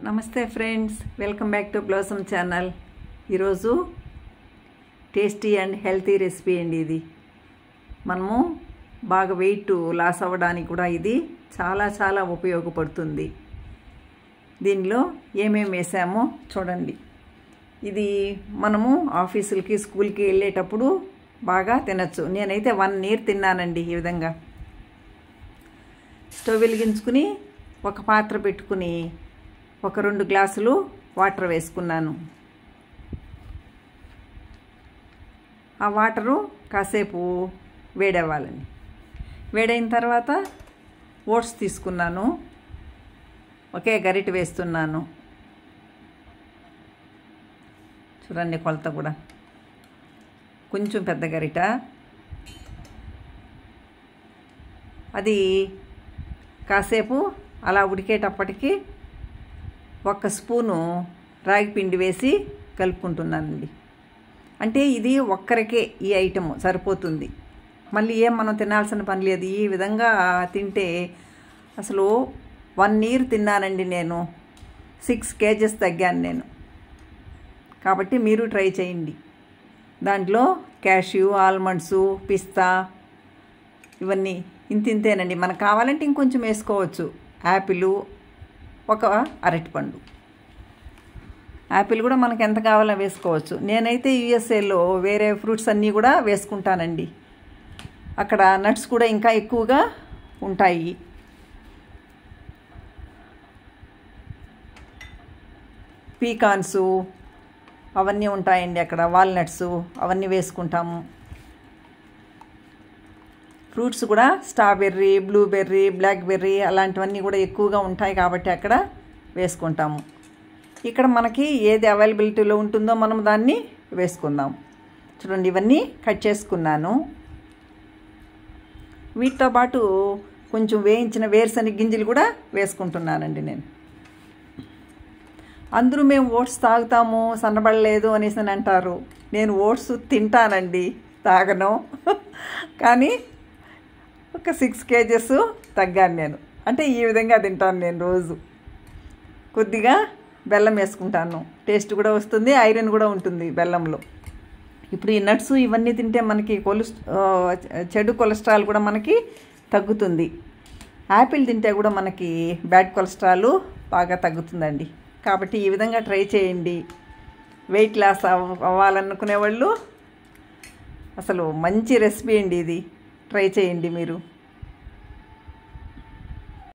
నమస్తే friends, welcome back to blossom channel. ఈరోజు tasty and healthy recipe అండి. ఇది మనము బాగా వెయిట్ లాస్ అవ్వడానికి కూడా ఇది చాలా చాలా ఉపయోగపడుతుంది. దీనిలో ఏమేమి వేసామో చూడండి. ఇది మనము ఆఫీసులకి స్కూల్కి వెళ్ళేటప్పుడు బాగా తినచ్చు. నేనైతే 1 year తిన్నానండి. ఈ విధంగా స్టవ్ వెలిగించుకుని ఒక పాత్ర పెట్టుకుని ఒక 2 గ్లాసులు వాటర్ వేసుకున్నాను. ఆ వాటరు కాసేపు వేడవ్వాలండి. వేడైన తర్వాత ఓట్స్ తీసుకున్నాను. ఒకే గరిటె వేస్తున్నాను. చూడండి, కొలత కూడా కొంచెం పెద్ద గరిట. అది కాసేపు అలా ఉడికేటప్పటికి 1 స్పూను రాగి పిండి వేసి కలుపుకుంటున్నానండి. అంటే ఇది ఒక్కరికే ఈ ఐటమ్ సరిపోతుంది. మళ్ళీ ఏం మనం తినాల్సిన పని లేదు. ఈ విధంగా తింటే అసలు 1 year తిన్నానండి. నేను 6 kgs తగ్గాను నేను. కాబట్టి మీరు ట్రై చేయండి. దాంట్లో క్యాష్యూ, ఆల్మండ్స్, పిస్తా ఇవన్నీ ఇంతేనండి. మనకు కావాలంటే ఇంకొంచెం వేసుకోవచ్చు. యాపిల్, ఒక అరటిపండు. యాపిల్ కూడా మనకు ఎంత కావాలో వేసుకోవచ్చు. నేనైతే యూఎస్ఏలో వేరే ఫ్రూట్స్ అన్నీ కూడా వేసుకుంటానండి. అక్కడ నట్స్ కూడా ఇంకా ఎక్కువగా ఉంటాయి. పీకాన్స్ అవన్నీ ఉంటాయండి అక్కడ. వాల్నట్స్ అవన్నీ వేసుకుంటాము. ఫ్రూట్స్ కూడా స్ట్రాబెర్రీ, బ్లూబెర్రీ, బ్లాక్బెర్రీ అలాంటివన్నీ కూడా ఎక్కువగా ఉంటాయి కాబట్టి అక్కడ వేసుకుంటాము. ఇక్కడ మనకి ఏది అవైలబిలిటీలో ఉంటుందో మనం దాన్ని వేసుకుందాం. చూడండి, ఇవన్నీ కట్ చేసుకున్నాను. వీటితో పాటు కొంచెం వేయించిన వేరుశనగ గింజలు కూడా వేసుకుంటున్నానండి నేను. అందరూ మేము ఓట్స్ తాగుతాము, సన్నబడలేదు అనేసి అని అంటారు. నేను ఓట్స్ తింటానండి, తాగను. కానీ ఒక 6 kgs తగ్గాను నేను. అంటే ఈ విధంగా తింటాను నేను రోజు. కొద్దిగా బెల్లం వేసుకుంటాను. టేస్ట్ కూడా వస్తుంది, ఐరన్ కూడా ఉంటుంది బెల్లంలో. ఇప్పుడు ఈ నట్స్ ఇవన్నీ తింటే మనకి చెడు కొలెస్ట్రాల్ కూడా మనకి తగ్గుతుంది. యాపిల్ తింటే కూడా మనకి బ్యాడ్ కొలెస్ట్రాల్ బాగా తగ్గుతుందండి. కాబట్టి ఈ విధంగా ట్రై చేయండి. వెయిట్ లాస్ అవ్వాలనుకునే వాళ్ళు అసలు మంచి రెసిపీ అండి ఇది. ట్రై చేయండి మీరు.